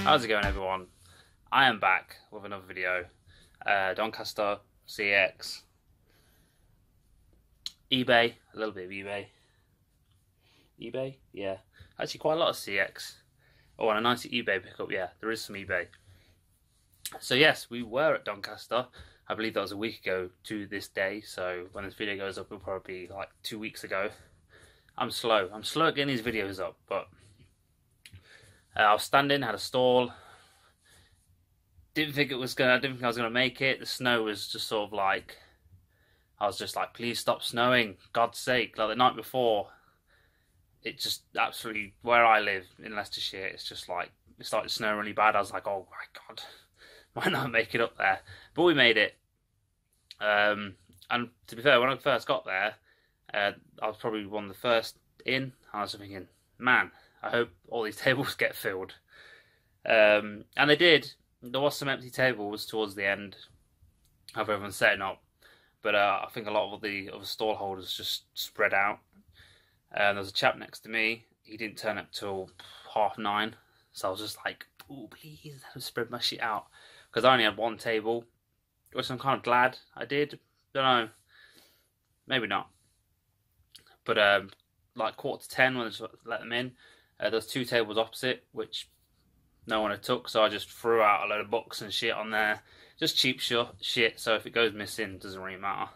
How's it going, everyone? I am back with another video. Doncaster, CEX, eBay, a little bit of eBay, yeah, actually quite a lot of CEX. Oh, and a nice eBay pickup, yeah, there is some eBay. So yes, we were at Doncaster. I believe that was a week ago to this day, so when this video goes up, it'll probably be like 2 weeks ago. I'm slow at getting these videos up, but I was standing, had a stall. Didn't think I was gonna make it. The snow was just sort of like, I was just like, please stop snowing, God's sake. Like the night before, it just absolutely, where I live in Leicestershire, it's just like, it started snowing really bad. I was like, oh my God, might not make it up there. But we made it. And to be fair, when I first got there, I was probably one of the first in. I was thinking, man, I hope all these tables get filled. And they did. There was some empty tables towards the end of everyone setting up, but I think a lot of the other stall holders just spread out. There was a chap next to me. He didn't turn up till 9:30, so I was just like, "Oh, please, let him spread my shit out," because I only had one table, which I'm kind of glad I did. Don't know, maybe not. But like 9:45 when I just let them in, there was 2 tables opposite, which no one had took, so I just threw out a load of books and shit on there. Just cheap shit, so if it goes missing, it doesn't really matter.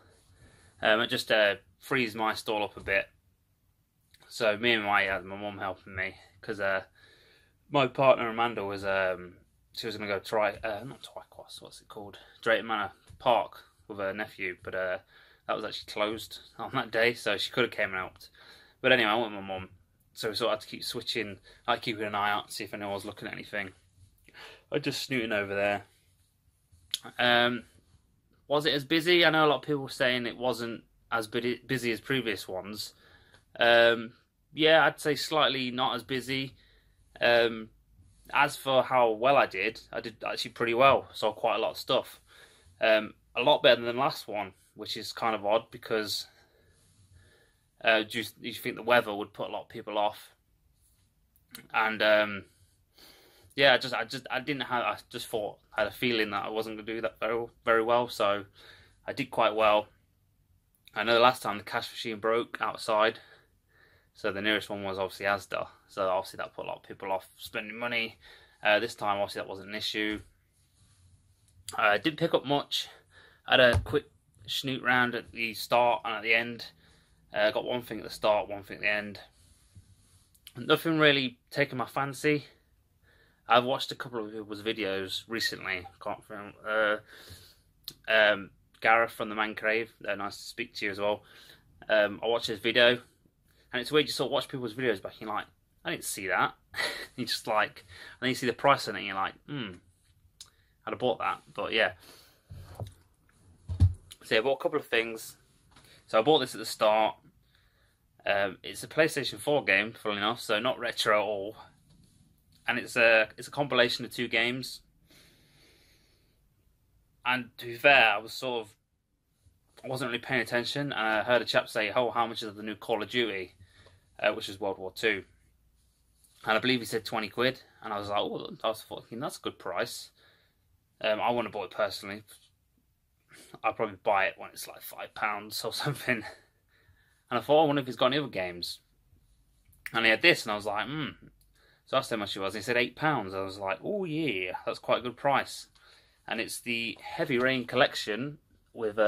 It just frees my stall up a bit. So me and my mum helping me, because my partner Amanda was, she was going to go try, not Twycross, what's it called? Drayton Manor Park with her nephew, but that was actually closed on that day, so she could have came and helped. But anyway, I went with my mum. So we sort of had to keep switching, like keeping an eye out to see if anyone was looking at anything. I was just snooting over there. Was it as busy? I know a lot of people were saying it wasn't as busy as previous ones. Yeah, I'd say slightly not as busy. As for how well I did actually pretty well. Saw quite a lot of stuff. A lot better than the last one, which is kind of odd because do you think the weather would put a lot of people off? And yeah, I just thought, I had a feeling that I wasn't going to do that very well, so I did quite well. I know the last time the cash machine broke outside, so the nearest one was obviously Asda, so obviously that put a lot of people off spending money. This time obviously that wasn't an issue. I didn't pick up much. I had a quick snoot round at the start and at the end. Got one thing at the start, one thing at the end. Nothing really taking my fancy. I've watched a couple of people's videos recently. Can't remember. Gareth from the Man Crave. Nice to speak to you as well. I watched his video, and it's weird you sort of watch people's videos back and you're like, I didn't see that. You just like, and then you see the price on it and you're like, I'd have bought that. But yeah. So yeah, I bought a couple of things. So I bought this at the start. It's a PlayStation 4 game, funnily enough, so not retro at all. And it's a compilation of 2 games. And to be fair, I wasn't really paying attention, and I heard a chap say, "Oh, how much is the new Call of Duty?" Which is World War II. And I believe he said 20 quid, and I was like, "Oh, I was thinking that's a good price." I wouldn't have bought it personally. I'll probably buy it when it's like £5 or something. And I thought, I wonder if he's got any other games. And he had this, and I was like, So I asked how much it was, and he said £8. I was like, oh yeah, that's quite a good price. And it's the Heavy Rain collection with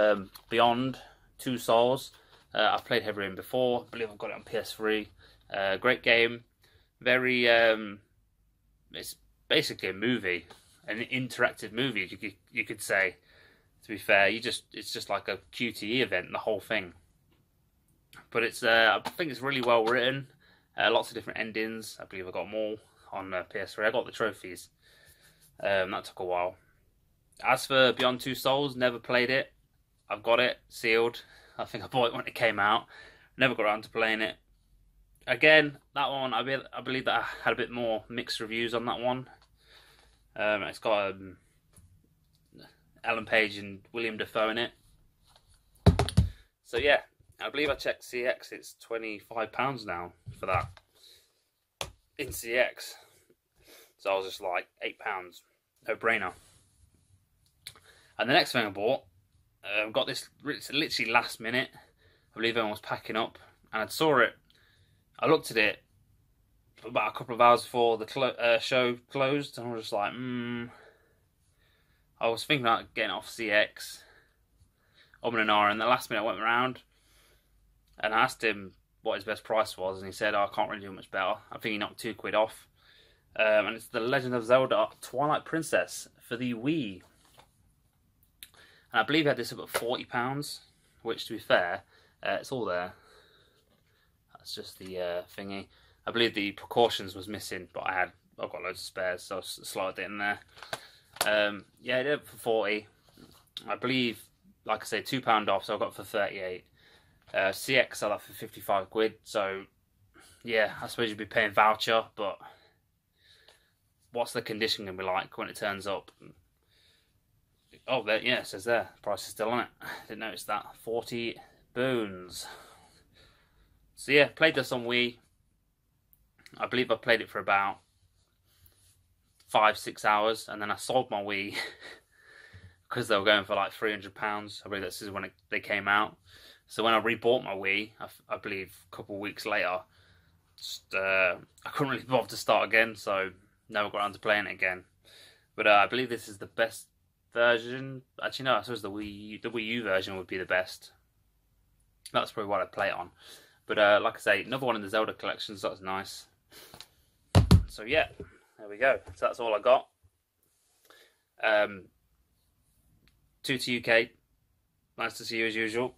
Beyond, 2 Souls. I've played Heavy Rain before. I believe I've got it on PS3. Great game. Very, it's basically a movie. An interactive movie, you could say. To be fair, it's just like a QTE event, the whole thing. But it's I think it's really well written. Lots of different endings. I believe I got them all on PS3. I got the trophies. That took a while. As for Beyond 2 Souls, never played it. I've got it sealed. I think I bought it when it came out. Never got around to playing it. Again, that one, I believe that I had a bit more mixed reviews on that one. It's got Ellen Page and William Dafoe in it. So yeah, I believe I checked CEX, it's £25 now for that in CEX. So I was just like, £8, no brainer. And the next thing I bought, got this literally last minute. I believe everyone was packing up, and I saw it. I looked at it about a couple of hours before the show closed, and I was just like, I was thinking about getting off CEX, and R, and the last minute I went around, and I asked him what his best price was, and he said, I can't really do much better. I think he knocked £2 off. And it's The Legend of Zelda Twilight Princess for the Wii. And I believe he had this up at £40, which, to be fair, it's all there. That's just the thingy. I believe the precautions was missing, but I've got loads of spares, so I slotted it in there. Yeah, I did it for 40. I believe, like I say, £2 off, so I got it for 38. CX I got for 55 quid. So yeah, I suppose you'd be paying voucher, but what's the condition gonna be like when it turns up? Oh, there, yeah, it says there. The price is still on it. Didn't notice that. 40 boons. So yeah, played this on Wii. I believe I played it for about 5-6 hours, and then I sold my Wii because they were going for like £300. I believe this is when they came out. So when I rebought my Wii, I believe a couple of weeks later, I couldn't really bother to start again, so never got around to playing it again. But I believe this is the best version. Actually, no, I suppose the Wii U version would be the best. That's probably what I'd play it on. But like I say, another one in the Zelda collection, so that's nice. So yeah, there we go. So that's all I got. 2T UK, nice to see you as usual.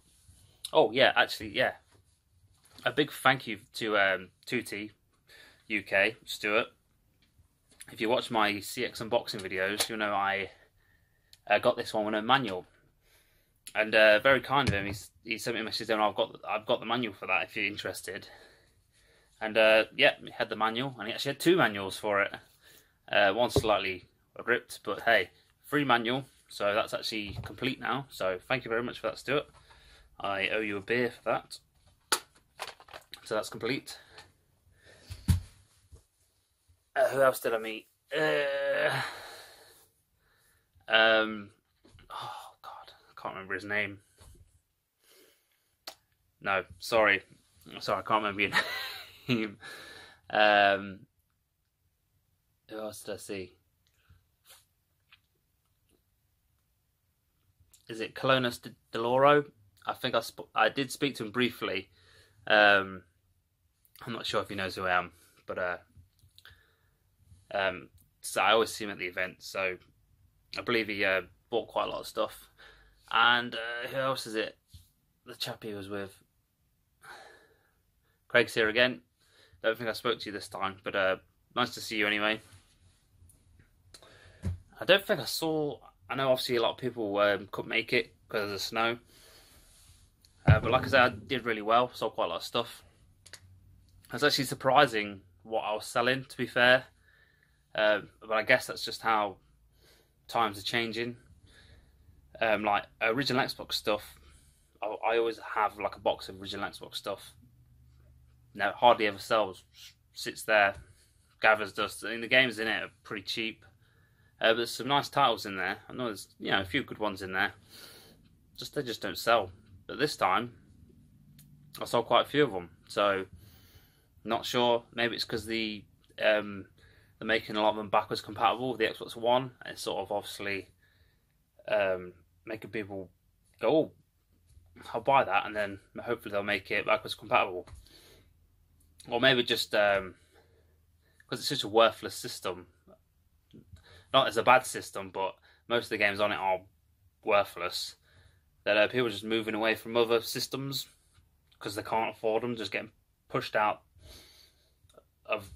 Oh yeah, actually, yeah. A big thank you to 2T UK, Stuart. If you watch my CX unboxing videos, you'll know I got this one with a manual. And very kind of him. He sent me a message saying, I've got the manual for that if you're interested. And yeah, he had the manual, and he actually had 2 manuals for it. One slightly ripped, but hey, free manual. So that's actually complete now. So thank you very much for that, Stuart. I owe you a beer for that. So that's complete. Who else did I meet? Oh God, I can't remember his name. No, sorry, I can't remember your name. Who else did I see? Is it Colonus Deloro? I think I did speak to him briefly. I'm not sure if he knows who I am, but so I always see him at the event. So I believe he bought quite a lot of stuff. And who else is it? The chap he was with. Craig's here again. Don't think I spoke to you this time, but nice to see you anyway. I don't think I know obviously a lot of people couldn't make it because of the snow. But like I said, I did really well, sold quite a lot of stuff. It was actually surprising what I was selling, to be fair. But I guess that's just how times are changing. Like original Xbox stuff, I always have like a box of original Xbox stuff. No, hardly ever sells. Sits there, gathers dust. I mean, the games in it are pretty cheap. But there's some nice titles in there. I know there's a few good ones in there. They just don't sell. But this time, I sold quite a few of them. So, not sure. Maybe it's because they're making a lot of them backwards compatible with the Xbox One. And it's sort of obviously making people go, oh, I'll buy that, and then hopefully they'll make it backwards compatible. Or maybe just because it's such a worthless system. Not as a bad system, but most of the games on it are worthless. That people are just moving away from other systems because they can't afford them, just getting pushed out of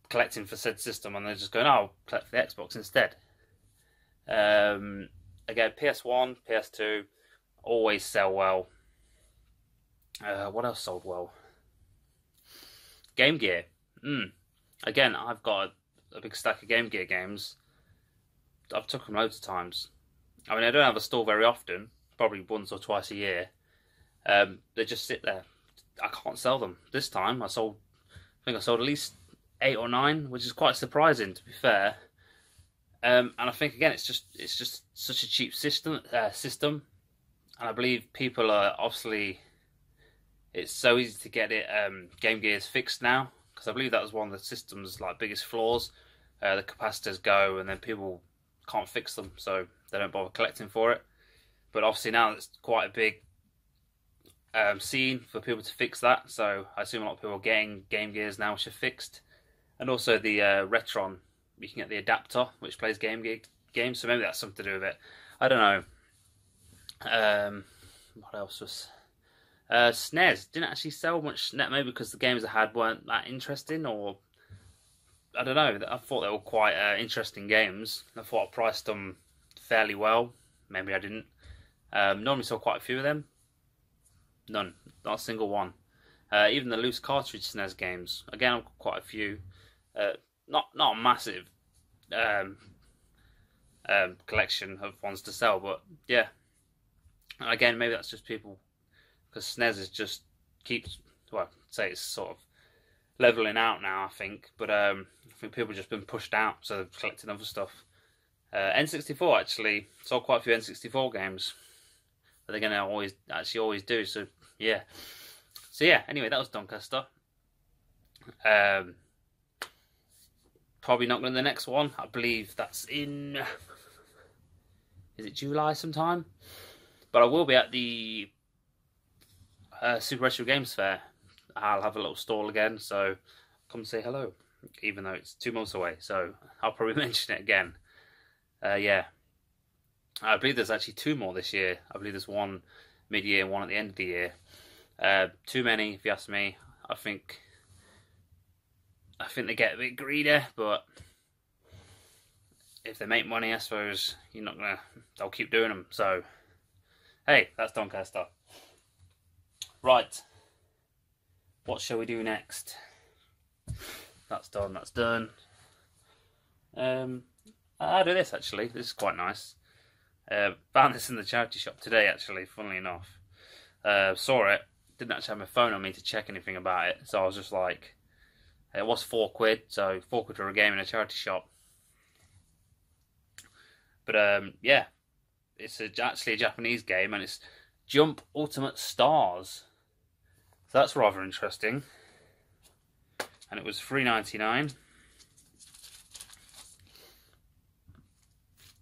collecting for said system, and they're just going, oh, I'll collect for the Xbox instead. Again, PS1, PS2 always sell well. What else sold well? Game Gear. Again, I've got a big stack of Game Gear games. I've took them loads of times. I mean, I don't have a store very often, probably once or twice a year. They just sit there. I can't sell them. This time, I think I sold at least 8 or 9, which is quite surprising, to be fair. And I think again, it's just such a cheap system, and I believe people are obviously, it's so easy to get it Game Gear's fixed now, because I believe that was one of the system's like biggest flaws. The capacitors go, and then people can't fix them, so they don't bother collecting for it. But obviously now it's quite a big scene for people to fix that, so I assume a lot of people are getting Game Gears now which are fixed. And also the Retron, you can get the adapter which plays Game Gear games, so maybe that's something to do with it. I don't know. What else was... SNES didn't actually sell much, maybe because the games I had weren't that interesting, or I don't know. I thought they were quite interesting games. I thought I priced them fairly well. Maybe I didn't. Normally saw quite a few of them. None, not a single one. Even the loose cartridge SNES games, again, I've got quite a few. Not a massive collection of ones to sell, but yeah. Again, maybe that's just people, because SNES is just keeps, well, I'd say it's sort of leveling out now, I think. But I think people have just been pushed out, so they're collecting other stuff. N64 actually saw quite a few N64 games, but they're gonna always do. So yeah. Anyway, that was Doncaster. Probably not going to the next one. I believe that's in, is it July sometime? But I will be at the Super Retro Games Fair. I'll have a little stall again, so come say hello. Even though it's 2 months away, so I'll probably mention it again. Yeah, I believe there's actually 2 more this year. I believe there's one mid-year and one at the end of the year. Too many, if you ask me. I think they get a bit greedy, but if they make money, I suppose they'll keep doing them. So, hey, that's Doncaster. Right, what shall we do next? That's done. I'll do this actually. This is quite nice. Found this in the charity shop today, actually, funnily enough. Saw it, didn't actually have my phone on me to check anything about it, so I was just like, it was £4, so £4 for a game in a charity shop. But yeah, it's actually a Japanese game, and it's Jump Ultimate Stars. So that's rather interesting. And it was $3.99.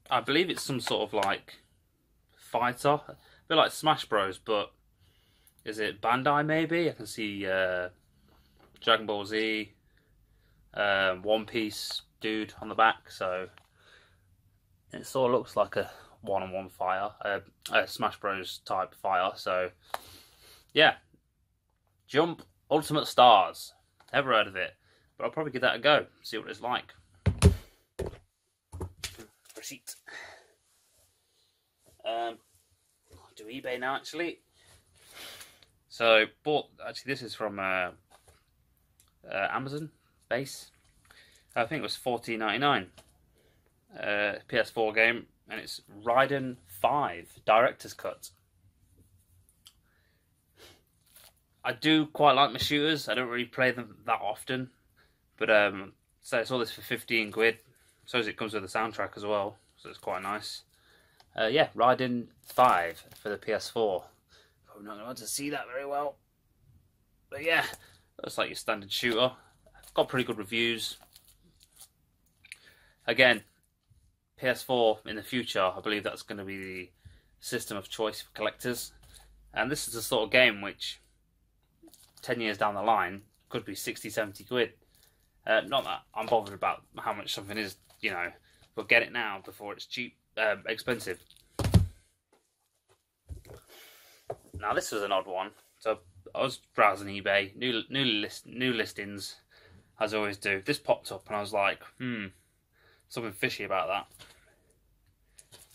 I believe it's some sort of like fighter, a bit like Smash Bros, but is it Bandai maybe? I can see Dragon Ball Z, One Piece dude on the back, so it sort of looks like a one-on-one fighter, a Smash Bros type fighter. So yeah, Jump Ultimate Stars. Never heard of it, but I'll probably give that a go, see what it's like. Receipt. Do eBay now, actually. So this is from Amazon base. I think it was $14.99. PS4 game, and it's Ridin 5 Director's Cut. I do quite like my shooters. I don't really play them that often, but so I saw this for £15. So it comes with a soundtrack as well, so it's quite nice. Yeah, Ridin 5 for the PS4. Probably not going to be able to see that very well, but yeah, looks like your standard shooter. Got pretty good reviews. Again, PS4 in the future, I believe that's going to be the system of choice for collectors, and this is the sort of game which 10 years down the line could be 60-70 quid. Not that I'm bothered about how much something is, you know, but get it now before it's expensive. Now this was an odd one. So I was browsing eBay, new listings, as I always do. This popped up and I was like, something fishy about that.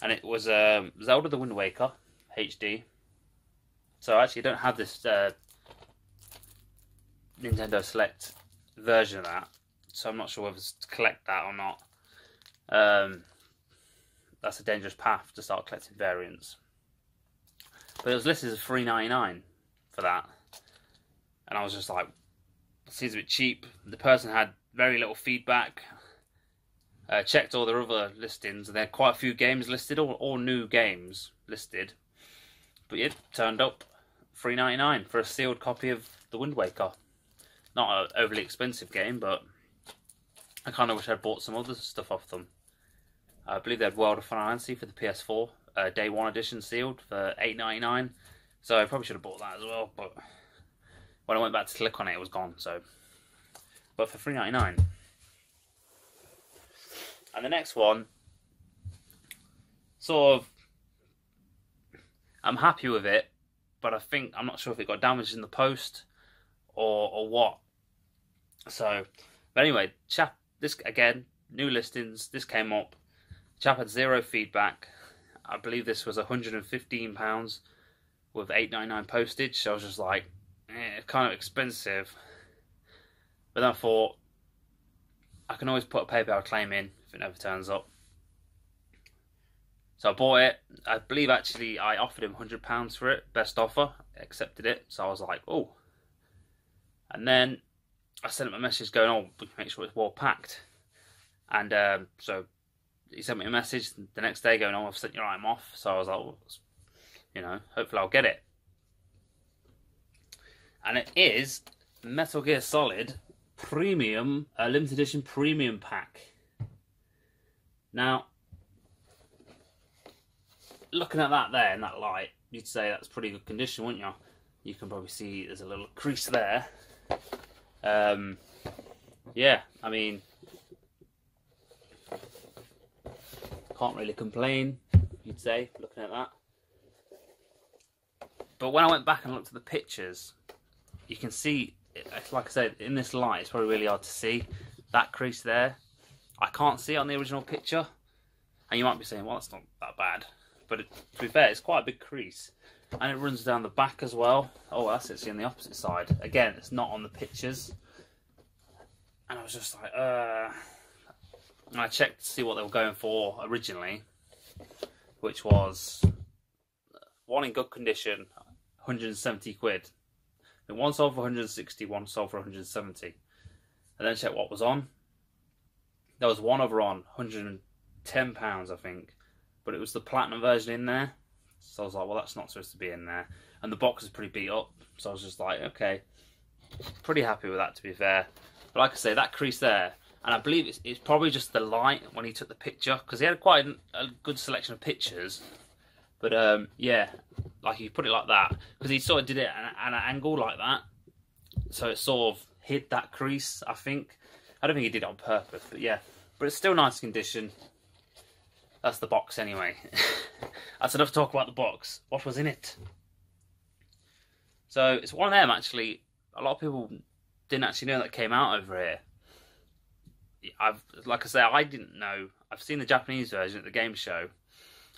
And it was Zelda the Wind Waker HD. So I actually don't have this Nintendo Select version of that, so I'm not sure whether to collect that or not. That's a dangerous path to start collecting variants. But it was listed as $3.99 for that, and I was just like, seems a bit cheap. The person had very little feedback. Checked all their other listings, and there are quite a few games listed, all new games listed. But it turned up $3.99 for a sealed copy of The Wind Waker. Not an overly expensive game, but I kind of wish I'd bought some other stuff off them. I believe they had World of Fantasy for the PS4, Day 1 edition sealed for $8.99. So I probably should have bought that as well, but when I went back to click on it, it was gone. So, but for $3.99. And the next one, sort of, I'm happy with it, but I'm not sure if it got damaged in the post or what. So, but anyway, chap, this again, new listings, this came up. Chap had zero feedback. I believe this was £115 with $8.99 postage. So I was just like, kind of expensive. But then I thought, I can always put a PayPal claim in if it never turns up. So I bought it. I believe actually I offered him £100 for it, best offer. Accepted it. So I was like, oh. And then I sent him a message going, oh, we can make sure it's well packed. And so he sent me a message the next day going, oh, I've sent your item off. So I was like, well, you know, hopefully I'll get it. And it is Metal Gear Solid Premium, limited edition premium pack. Now, looking at that there in that light, you'd say that's pretty good condition, wouldn't you? You can probably see there's a little crease there. Yeah, I mean, can't really complain, you'd say, looking at that. But when I went back and looked at the pictures, you can see, like I said, in this light, it's probably really hard to see that crease there. I can't see it on the original picture. And you might be saying, well, that's not that bad. But to be fair, it's quite a big crease. And it runs down the back as well. Oh, that's actually on the opposite side. Again, it's not on the pictures. And I was just like, And I checked to see what they were going for originally, which was one in good condition, 170 quid. And one sold for 160, one sold for 170. And then checked what was on. There was one over on, £110, I think. But it was the platinum version in there. So I was like, well, that's not supposed to be in there. And the box is pretty beat up. So I was just like, okay. Pretty happy with that, to be fair. But like I say, that crease there, and I believe it's probably just the light when he took the picture. Because he had quite a good selection of pictures. But yeah, like he put it like that. Because he sort of did it at an angle like that. So it sort of hid that crease, I think. I don't think he did it on purpose, but yeah. But it's still nice condition. That's the box anyway. That's enough talk about the box. What was in it? So it's one of them actually. A lot of people didn't actually know that came out over here. Like I say, I didn't know. I've seen the Japanese version at the game show,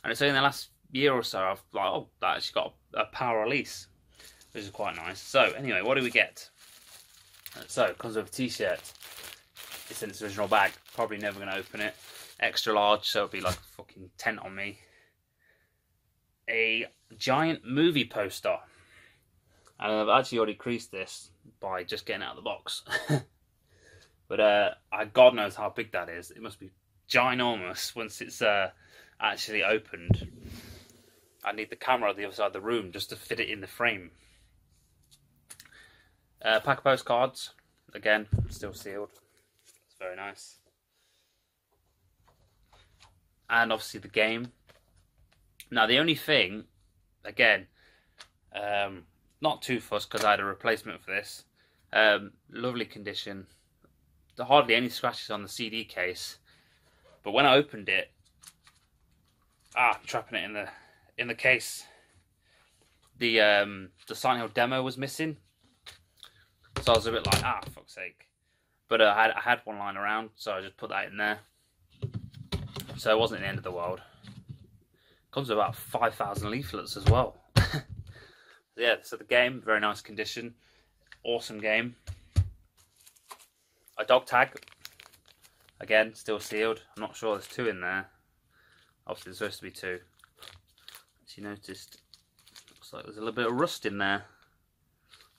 and it's only in the last year or so I've like, oh, that actually got a power release, which is quite nice. So anyway, what do we get? So it comes with a t-shirt. It's in its original bag. Probably never going to open it. Extra large, so it'll be like a fucking tent on me. A giant movie poster. And I've actually already creased this by just getting out of the box. But God knows how big that is. It must be ginormous once it's actually opened. I need the camera on the other side of the room just to fit it in the frame. Pack of postcards. Again, still sealed. It's very nice. And obviously the game. Now the only thing, again, not too fussed because I had a replacement for this. Lovely condition. There are hardly any scratches on the CD case. But when I opened it, I'm trapping it in the case. The Silent Hill demo was missing. So I was a bit like, fuck's sake. But I had one lying around, so I just put that in there. So it wasn't the end of the world. Comes with about 5,000 leaflets as well. Yeah, so the game, very nice condition. Awesome game. A dog tag. Again, still sealed. I'm not sure there's two in there. Obviously there's supposed to be two. As you noticed, looks like there's a little bit of rust in there.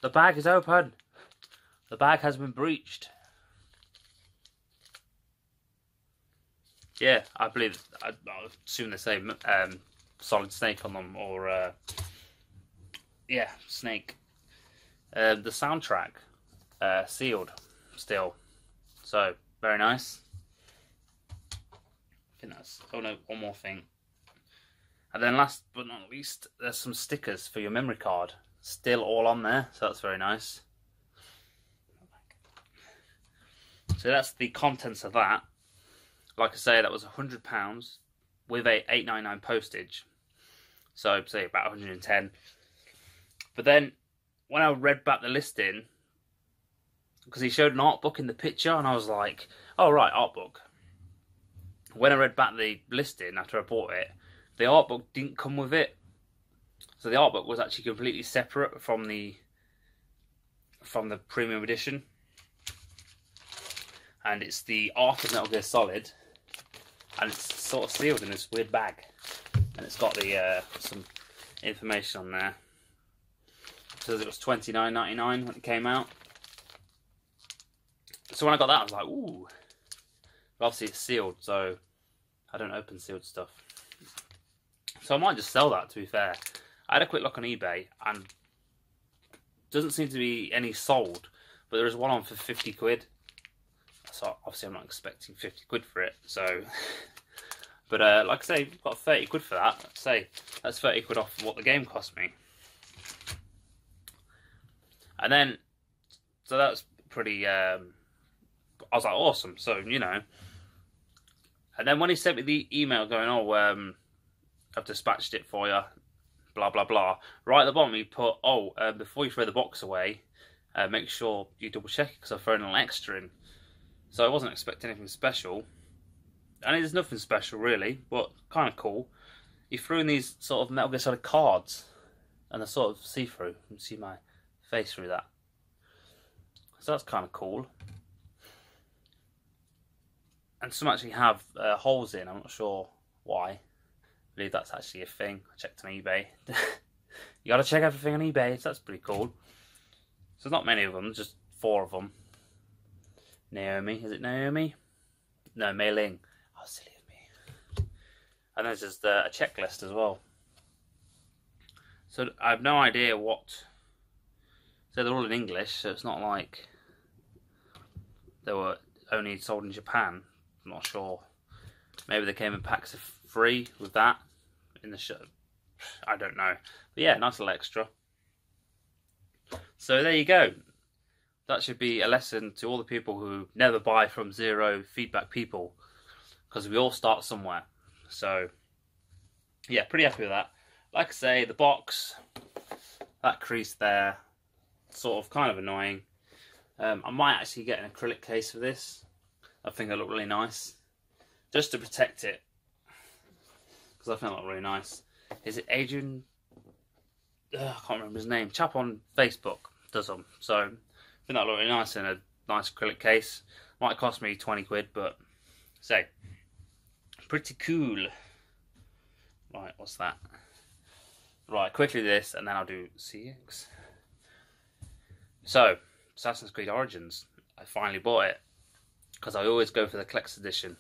The bag is open. The bag has been breached. Yeah, I believe, I assume they say Solid Snake on them, or yeah, Snake. The soundtrack, sealed still, so very nice. I think that's, oh no, one more thing. And then last but not least, there's some stickers for your memory card, still all on there, so that's very nice. So that's the contents of that. Like I say, that was £100 with a £8.99 postage, so say about 110. But then when I read back the listing, because he showed an art book in the picture, and I was like, oh right, art book. When I read back the listing after I bought it, the art book didn't come with it. So the art book was actually completely separate from the premium edition. And it's the Art of Metal Gear Solid, and it's sort of sealed in this weird bag, and it's got the some information on there. It says it was $29.99 when it came out. So when I got that, I was like, ooh. But obviously it's sealed, so I don't open sealed stuff. So I might just sell that, to be fair. I had a quick look on eBay, and doesn't seem to be any sold, but there is one on for 50 quid. So obviously I'm not expecting 50 quid for it, so... But like I say, I've got 30 quid for that. Let's say that's 30 quid off what the game cost me. And then, so that's pretty, I was like, awesome, so, you know. And then when he sent me the email going, oh, I've dispatched it for you, blah, blah, blah. Right at the bottom he put, oh, before you throw the box away, make sure you double check it, because I've thrown an extra in. So I wasn't expecting anything special. And there's nothing special really, but kind of cool. He threw in these sort of Metal Gear Solid cards, and they're sort of see-through. You can see my face through that. So that's kind of cool. And some actually have holes in, I'm not sure why. I believe that's actually a thing. I checked on eBay. You gotta check everything on eBay, so that's pretty cool. So there's not many of them, just 4 of them. Naomi, is it Naomi? No, Mei Ling. Oh, silly of me. And there's just a checklist as well. So I have no idea what... So they're all in English, so it's not like they were only sold in Japan. I'm not sure. Maybe they came in packs of 3 with that in the show. I don't know. But yeah, nice little extra. So there you go. That should be a lesson to all the people who never buy from zero feedback people, because we all start somewhere. So yeah, pretty happy with that. Like I say, the box, that crease there, sort of kind of annoying. I might actually get an acrylic case for this. I think it'll look really nice, just to protect it, because I think it'll look really nice. Is it Adrian? I can't remember his name. Chap on Facebook does them. So I think that'll look really nice in a nice acrylic case. Might cost me 20 quid, but say, pretty cool. Right, what's that? Right, quickly this, and then I'll do CEX. So, Assassin's Creed Origins. I finally bought it, because I always go for the collector's edition,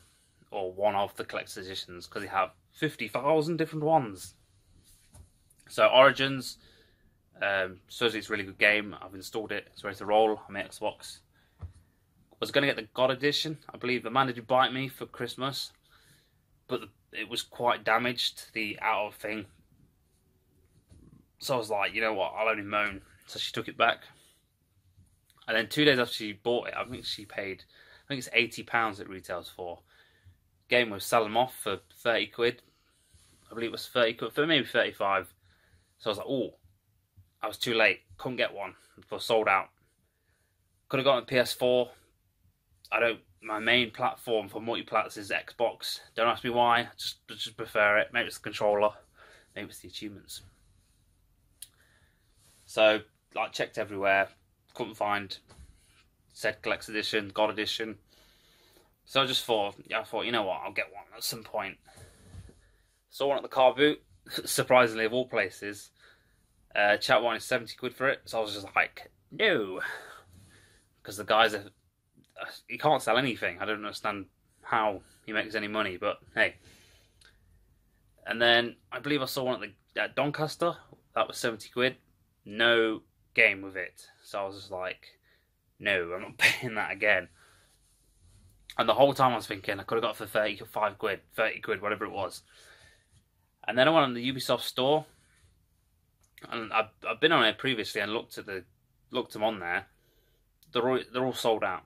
or one of the collector's editions, because they have 50,000 different ones. So Origins, supposedly it's a really good game. I've installed it, it's ready to roll on my Xbox. Was going to get the God edition. I believe Amanda did buy it me for Christmas, but it was quite damaged, the out of thing. So I was like, you know what, I'll only moan. So she took it back. And then 2 days after she bought it, I think she paid, I think it's £80 it retails for. Game was selling them off for 30 quid. I believe it was 30 quid, for maybe 35. So I was like, oh, I was too late. Couldn't get one. It was sold out. Could have gotten a PS4. My main platform for multiplats is Xbox. Don't ask me why. Just prefer it. Maybe it's the controller. Maybe it's the achievements. So, like, checked everywhere. Couldn't find said collector's edition, God edition. So I thought, you know what, I'll get one at some point. Saw one at the car boot, surprisingly of all places. Chat wanted 70 quid for it, so I was just like, no. because the guys are, he can't sell anything. I don't understand how he makes any money, but hey. And then I believe I saw one at Doncaster. That was 70 quid. No game with it. So I was just like, no, I'm not paying that again. And the whole time I was thinking I could have got it for 35 quid, 30 quid, whatever it was. And then I went on the Ubisoft store, and I've been on it previously and looked them on there. They're all sold out.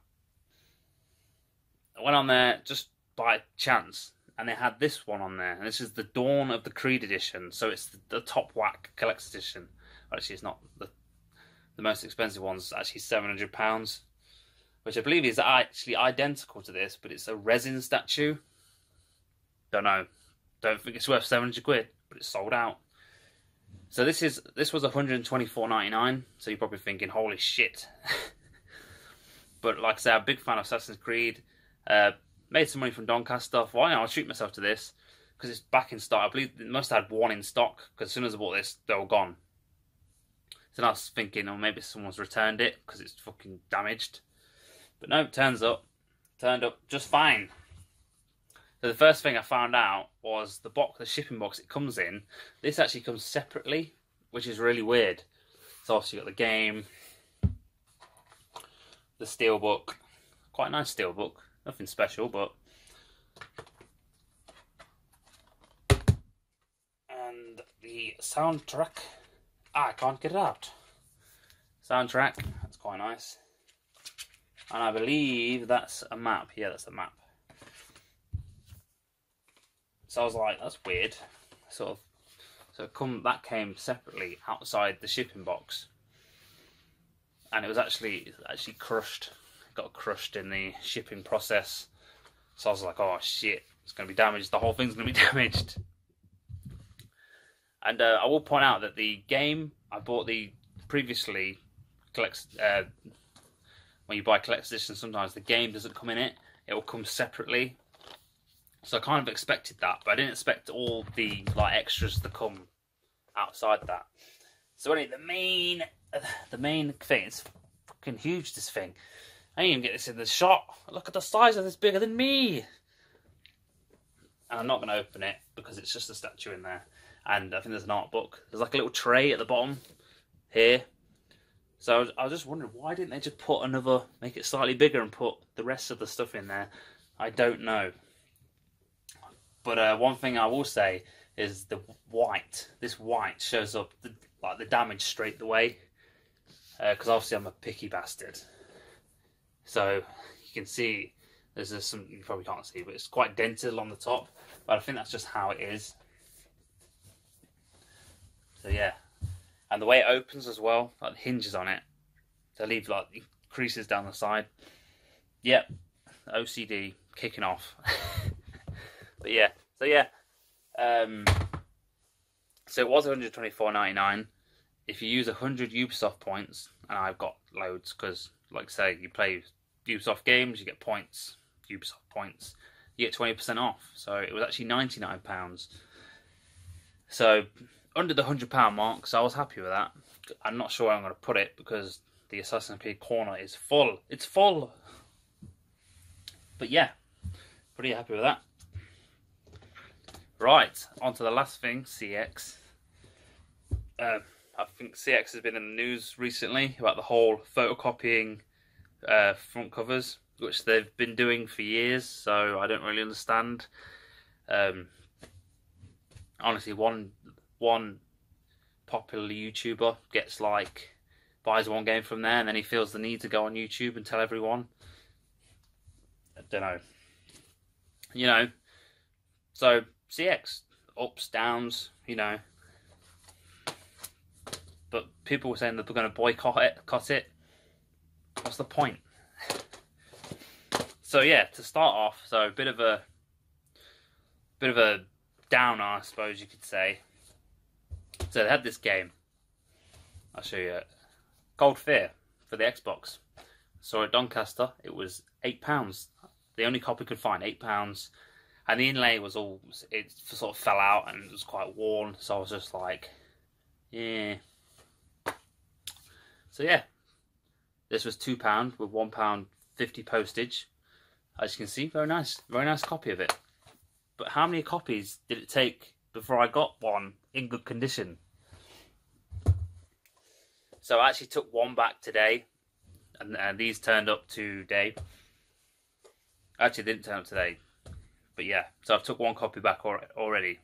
I went on there just by chance, and they had this one on there. And this is the Dawn of the Creed edition, so it's the top whack collector's edition. Actually, it's not the most expensive one's actually £700, which I believe is actually identical to this, but it's a resin statue. Don't know. Don't think it's worth 700 quid, but it's sold out. So this was 124.99. So you're probably thinking, holy shit. But like I say, I'm a big fan of Assassin's Creed. Made some money from Doncaster. Why not? I'll treat myself to this because it's back in stock. I believe it must have had one in stock because as soon as I bought this, they were gone. So I was thinking, oh, maybe someone's returned it because it's fucking damaged. But no, it turned up just fine. So the first thing I found out was the shipping box it comes in. This actually comes separately, which is really weird. So obviously you got the game, the Steelbook, quite a nice Steelbook, nothing special, but and the soundtrack. I can't get it out. Soundtrack, that's quite nice. And I believe that's a map. Yeah, that's a map. So I was like, that's weird. So that came separately outside the shipping box. And it was actually crushed. It got crushed in the shipping process. So I was like, oh shit, it's going to be damaged. The whole thing's going to be damaged. And I will point out that the game I bought previously when you buy collector's edition, sometimes the game doesn't come in it. It will come separately. So I kind of expected that, but I didn't expect all the extras to come outside that. So anyway, the main thing, it's fucking huge, this thing. I didn't even get this in the shot. Look at the size of this, bigger than me. And I'm not going to open it because it's just a statue in there. And I think there's an art book. There's like a little tray at the bottom here. So I was just wondering, why didn't they just make it slightly bigger and put the rest of the stuff in there? I don't know. But one thing I will say is this white shows up the damage straight away. Because obviously I'm a picky bastard. So you can see there's some, you probably can't see, but it's quite dented along the top. But I think that's just how it is. So yeah. And the way it opens as well, like the hinges on it, they leave like the creases down the side. Yep, OCD kicking off. But yeah, so it was £124.99. If you use 100 Ubisoft points, and I've got loads because, like I say, you play Ubisoft games, you get points, Ubisoft points, you get 20% off. So it was actually £99. So under the £100 mark, so I was happy with that. I'm not sure where I'm going to put it because the Assassin's Creed corner is full. It's full. But yeah, pretty happy with that. Right, on to the last thing, CEX. I think CEX has been in the news recently about the whole photocopying front covers, which they've been doing for years, so I don't really understand. Honestly, one popular YouTuber buys one game from there and then he feels the need to go on YouTube and tell everyone. I don't know. You know, so CEX, ups, downs, you know. But people were saying that they're going to boycott it. What's the point? So yeah, to start off, so a bit of a downer, I suppose you could say. So they had this game. I'll show you it. Cold Fear for the Xbox. So at Doncaster, it was £8. The only copy I could find, £8. And the inlay was it sort of fell out and it was quite worn. So I was just like, yeah. So yeah, This was £2 with £1.50 postage. As you can see, very nice copy of it. But how many copies did it take before I got one in good condition? So I actually took one back today, and these turned up today. Actually, didn't turn up today, but yeah. So I've took one copy back already,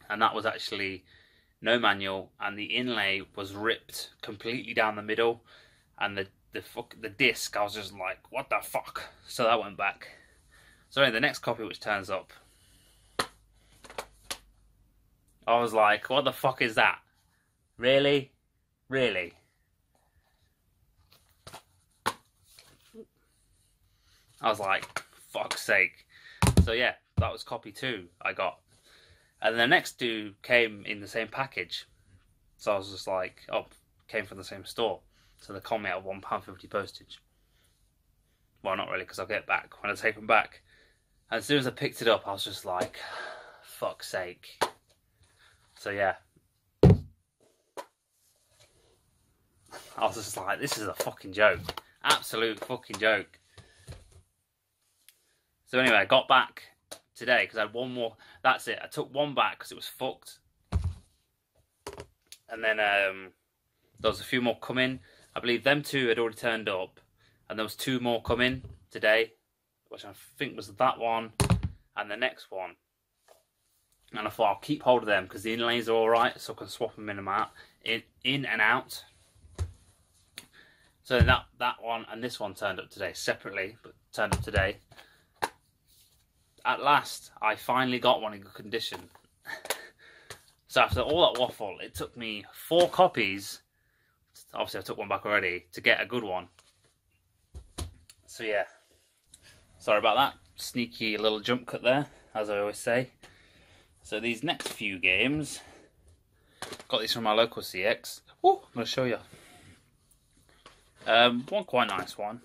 and that was actually no manual, and the inlay was ripped completely down the middle, and the disc, I was just like, what the fuck? So that went back. So anyway, the next copy which turns up, I was like, what the fuck is that? Really? Really? I was like, fuck's sake. So yeah, that was copy 2 I got. And the next 2 came in the same package. So I was just like, oh, came from the same store. So they called me out of £1.50 postage. Well, not really, because I'll get it back when I take them back. And as soon as I picked it up, I was just like, fuck's sake. So yeah. I was just like, this is a fucking joke. Absolute fucking joke. So anyway, I got back today because I had one more. That's it. I took one back because it was fucked. And then there was a few more coming. I believe them 2 had already turned up. And there was 2 more coming today, which I think was that one and the next one. And I thought I'll keep hold of them because the inlays are alright, so I can swap them in and out. So that one and this one turned up today separately, but turned up today. At last, I finally got one in good condition. So after all that waffle, it took me 4 copies. Obviously, I took one back already to get a good one. So yeah, sorry about that. Sneaky little jump cut there, as I always say. So these next few games, got these from my local CEX. Oh, I'm going to show you. One quite nice one.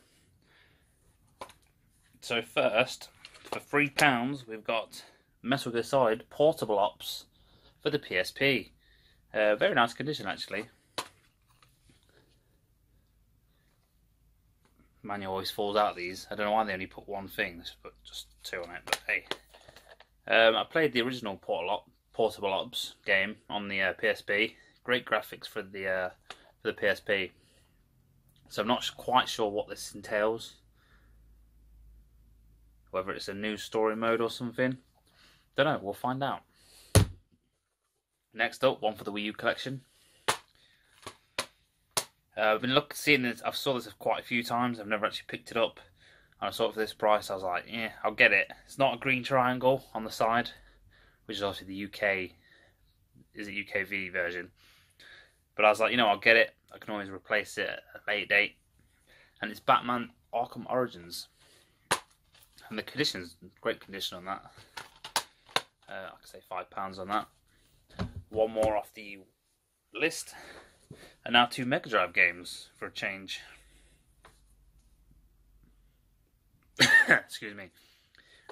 So first, for £3, we've got Metal Gear Solid Portable Ops for the PSP. Very nice condition, actually. Manual always falls out of these. I don't know why they only put one thing. They should put just 2 on it, but hey. I played the original Portable Ops game on the PSP. Great graphics for the PSP. So I'm not quite sure what this entails. Whether it's a new story mode or something. Don't know, we'll find out. Next up, one for the Wii U collection. I've been seeing this. I've saw this quite a few times. I've never actually picked it up. And I saw it for this price. I was like, yeah, I'll get it. It's not a green triangle on the side, which is obviously the UK. Is it UKV version? But I was like, you know, I'll get it. I can always replace it at a later date. And it's Batman Arkham Origins. And the condition's great condition on that. I could say £5 on that. One more off the list. And now 2 Mega Drive games for a change. Excuse me.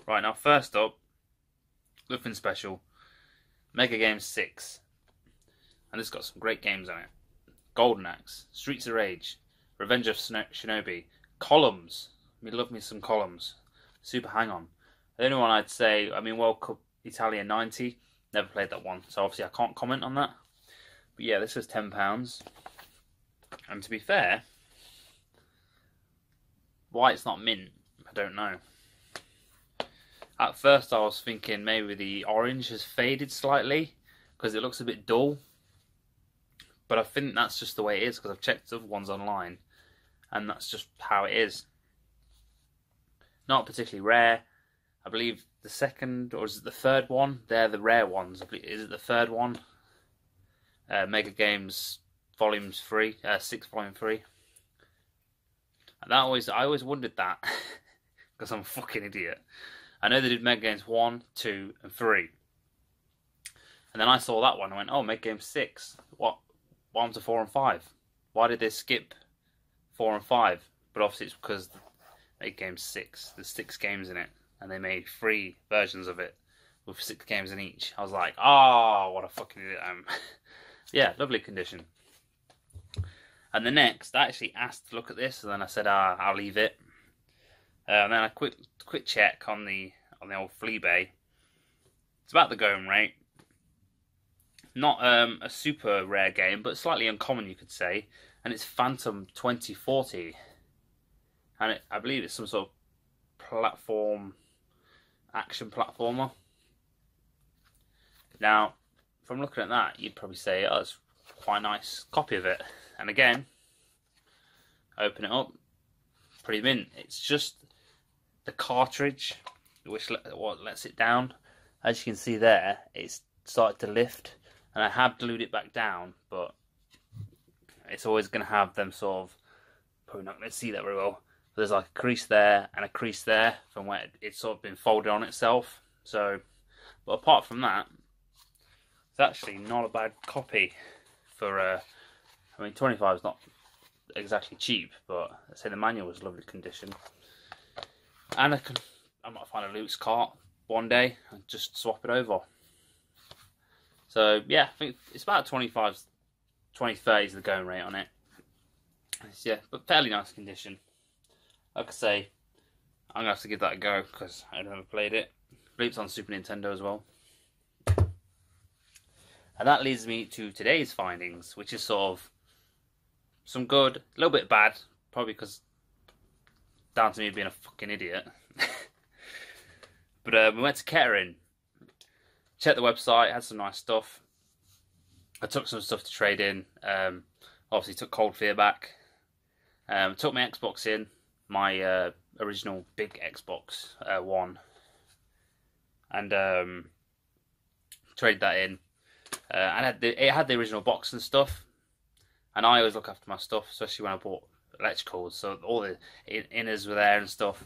Right, now first up, nothing special. Mega Games 6. And this got some great games on it. Golden Axe, Streets of Rage, Revenge of Shinobi, Columns. Me love me some Columns. Super Hang On. The only one I'd say, I mean, World Cup Italia 90. Never played that one, so obviously I can't comment on that. But yeah, this was £10. And to be fair, why it's not mint, I don't know. At first I was thinking maybe the orange has faded slightly because it looks a bit dull. But I think that's just the way it is because I've checked other ones online and that's just how it is. Not particularly rare. I believe the second, or is it the third one? They're the rare ones. Is it the third one? Mega Games Volumes 3, 6 Volume 3. And I always wondered that because I'm a fucking idiot. I know they did Mega Games 1, 2 and 3. And then I saw that one and went, oh, Mega Games 6. What happened to 4 and 5? Why did they skip 4 and 5? But obviously it's because Mega Games 6. There's 6 games in it. And they made 3 versions of it with 6 games in each. I was like, oh, what a fucking idiot I am. Yeah, lovely condition. And the next, I actually asked to look at this, and then I said, I'll leave it. And then a quick check on the old Fleabay. It's about the going rate. Not a super rare game, but slightly uncommon, you could say. And it's Phantom 2040. And I believe it's some sort of action platformer. Now, from looking at that, you'd probably say, oh, it's quite a nice copy of it. And again, open it up, pretty mint. It's just the cartridge which lets it down. As you can see there, it's started to lift, and I have glued it back down, but it's always going to have them sort of, probably not going to see that very well. There's like a crease there and a crease there from where it's sort of been folded on itself. So, but apart from that, it's actually not a bad copy for, I mean, 25 is not exactly cheap, but I'd say the manual was lovely condition. And I might find a loose cart one day and just swap it over. So yeah, I think it's about 25, 20-30 is the going rate on it. Yeah, but fairly nice condition. Like I say, I'm gonna have to give that a go because I've never played it. I believe it's on Super Nintendo as well. And that leads me to today's findings, which is sort of some good, a little bit bad, probably because down to me being a fucking idiot. But we went to Kettering, checked the website, had some nice stuff. I took some stuff to trade in. Obviously took Cold Fear back. Took my Xbox in, my original big Xbox One, and traded that in. And it had the original box and stuff. And I always look after my stuff, especially when I bought electricals. So all the inners were there and stuff.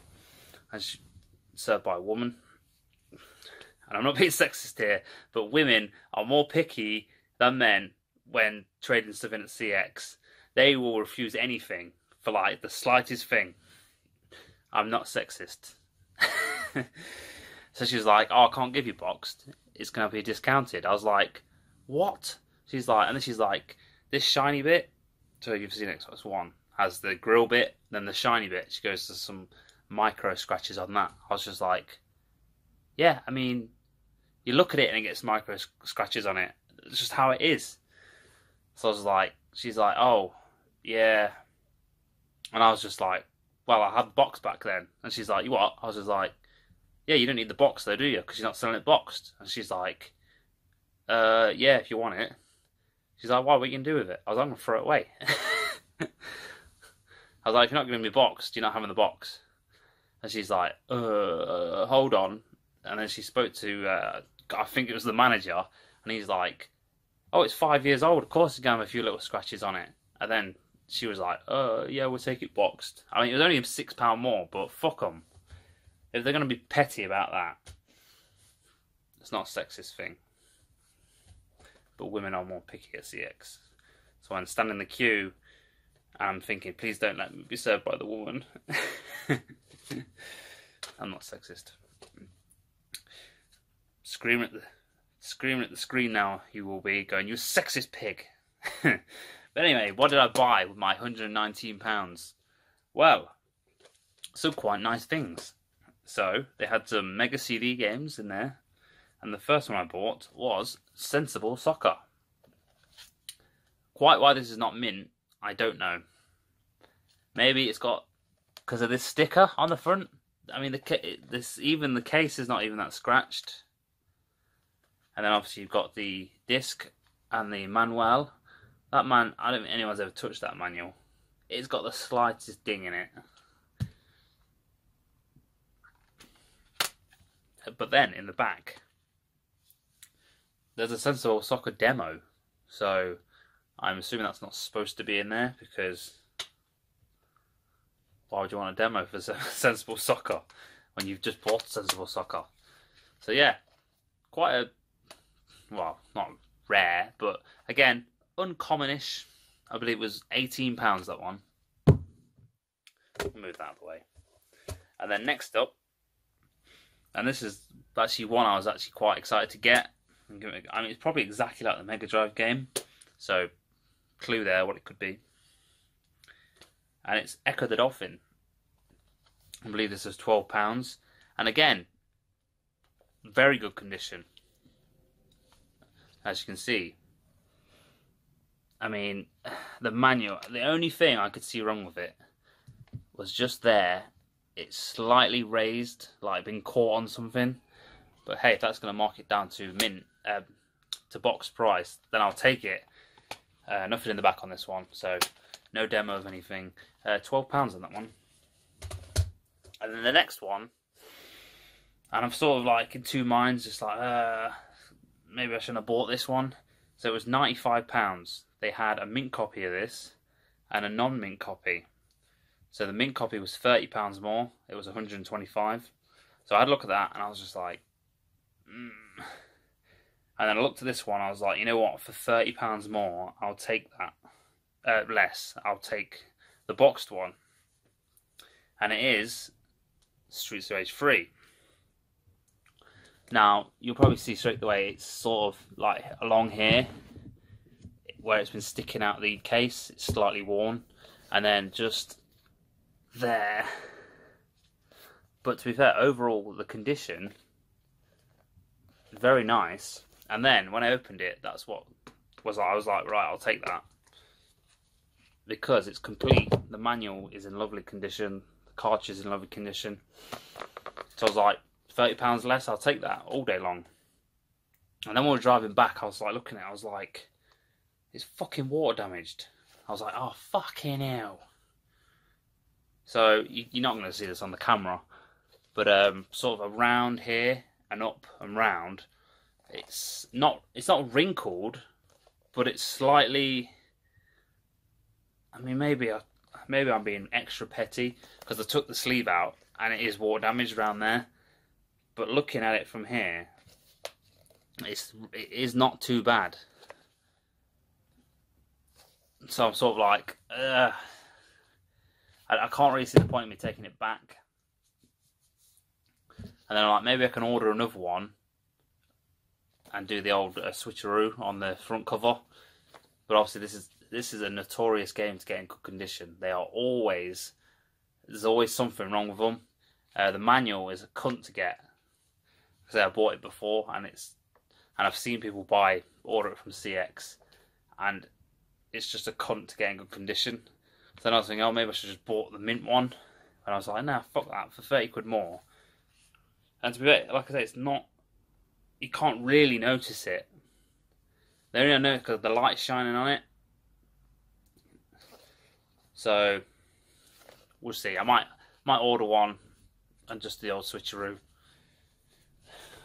And served by a woman. And I'm not being sexist here, but women are more picky than men when trading stuff in at CX. They will refuse anything for like the slightest thing. I'm not sexist. So she was like, oh, I can't give you boxed. It's going to be discounted. I was like, what? She's like, and then she's like, this shiny bit, so you've seen Xbox One, has the grill bit, then the shiny bit. She goes to some micro scratches on that. I was just like, yeah, I mean, you look at it and it gets micro scratches on it. It's just how it is. So I was like, she's like, oh, yeah. And I was just like, well, I had the box back then. And she's like, you what? I was just like, yeah, you don't need the box though, do you? Because you're not selling it boxed. And she's like, yeah, if you want it. She's like, what are we going to do with it? I was like, I'm going to throw it away. I was like, if you're not going to be boxed, you're not having the box. And she's like, hold on. And then she spoke to, I think it was the manager, and he's like, oh, it's 5 years old, of course it's going to have a few little scratches on it. And then she was like, yeah, we'll take it boxed. I mean, it was only £6 more, but fuck them. If they're going to be petty about that, it's not a sexist thing. But women are more picky at CX. So I'm standing in the queue, and I'm thinking, please don't let me be served by the woman. I'm not sexist. Screaming at the screen now, you will be going, you sexist pig. But anyway, what did I buy with my £119? Well, some quite nice things. So, they had some Mega CD games in there. And the first one I bought was Sensible Soccer. Quite why this is not mint, I don't know. Maybe it's got, because of this sticker on the front. I mean, even the case is not even that scratched. And then obviously you've got the disc and the manual. That I don't think anyone's ever touched that manual. It's got the slightest ding in it. But then in the back, there's a Sensible Soccer demo. So I'm assuming that's not supposed to be in there, because why would you want a demo for Sensible Soccer when you've just bought Sensible Soccer? So yeah, quite a, well, not rare, but again, uncommonish. I believe it was £18, that one. Move that out of the way. And then next up, and this is actually one I was actually quite excited to get. I mean, it's probably exactly like the Mega Drive game, so clue there what it could be. and it's Echo the Dolphin. I believe this is £12, and again, very good condition, as you can see. I mean, the manual, the only thing I could see wrong with it was just there, it's slightly raised, like been caught on something. But hey, if that's going to mark it down to mint, to box price, then I'll take it. Nothing in the back on this one, so no demo of anything. £12 on that one. And then the next one, and I'm sort of like in two minds, just like, maybe I shouldn't have bought this one. So it was £95. They had a mint copy of this and a non-mint copy. So the mint copy was £30 more. It was 125. So I had a look at that and I was just like, And then I looked at this one. I was like, you know what? For £30 more, I'll take that. Less. I'll take the boxed one. And it is Streets of Rage 3. Now, you'll probably see straight away it's sort of like along here where it's been sticking out the case. It's slightly worn. And then just there. But to be fair, overall, the condition, very nice. And then when I opened it, that's what was I was like, right, I'll take that. Because it's complete. The manual is in lovely condition. The cartridge is in lovely condition. So I was like, £30 less, I'll take that all day long. And then when we were driving back, I was like looking at it, I was like, it's fucking water damaged. I was like, oh fucking hell. So you're not going to see this on the camera, but sort of around here and up and round, it's not wrinkled, but it's slightly. I mean, maybe I'm being extra petty because I took the sleeve out and it is water damaged around there. But looking at it from here, it is not too bad. So I'm sort of like, I can't really see the point of me taking it back. And then I'm like, maybe I can order another one and do the old switcheroo on the front cover. But obviously this is a notorious game to get in good condition. There's always something wrong with them. The manual is a cunt to get. Because I bought it before and I've seen people order it from CEX, and it's just a cunt to get in good condition. So then I was thinking, oh, maybe I should just bought the mint one. And I was like, nah, fuck that, for 30 quid more. And to be fair, like I say, it's not, you can't really notice it. The only I know because the light's shining on it. So we'll see. I might order one and just the old switcheroo.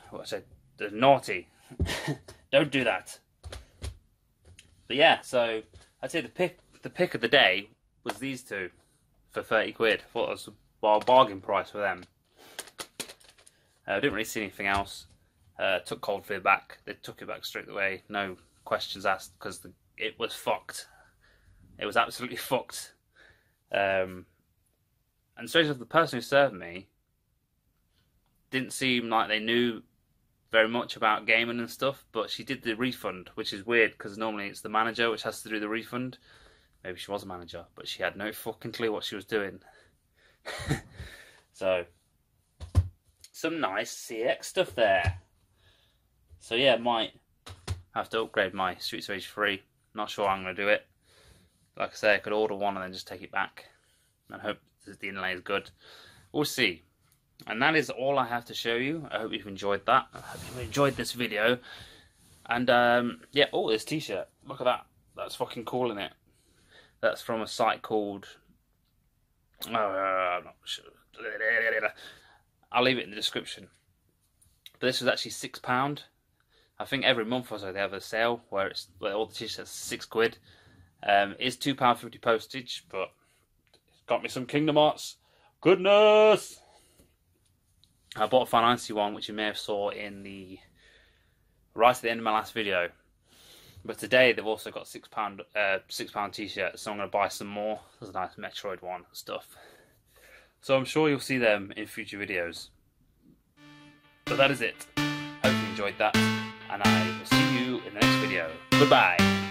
What I said, the naughty. Don't do that. But yeah, so I'd say the pick of the day was these two for 30 quid. I thought it was a bargain price for them. I didn't really see anything else. Took Cold Fear back. They took it back straight away. No questions asked because it was fucked. It was absolutely fucked. And straight enough, the person who served me didn't seem like they knew very much about gaming and stuff, but she did the refund, which is weird because normally it's the manager which has to do the refund. Maybe she was a manager, but she had no fucking clue what she was doing. So, some nice CX stuff there. So yeah, might have to upgrade my Streets of Rage 3. Not sure how I'm going to do it. Like I say, I could order one and then just take it back and hope that the inlay is good. We'll see. And that is all I have to show you. I hope you've enjoyed that. I hope you've enjoyed this video. And yeah, oh, this t-shirt. Look at that. That's fucking cool, isn't it? That's from a site called... I'm not sure. I'll leave it in the description. But this was actually £6. I think every month or so they have a sale where all the t-shirts are £6. It's £2.50 postage, but it's got me some Kingdom Hearts goodness. I bought a Final Fantasy one, which you may have saw in right at the end of my last video. But today they've also got £6 t-shirts, so I'm going to buy some more. There's a nice Metroid one and stuff. So I'm sure you'll see them in future videos. But that is it. Hope you enjoyed that, and I will see you in the next video. Goodbye.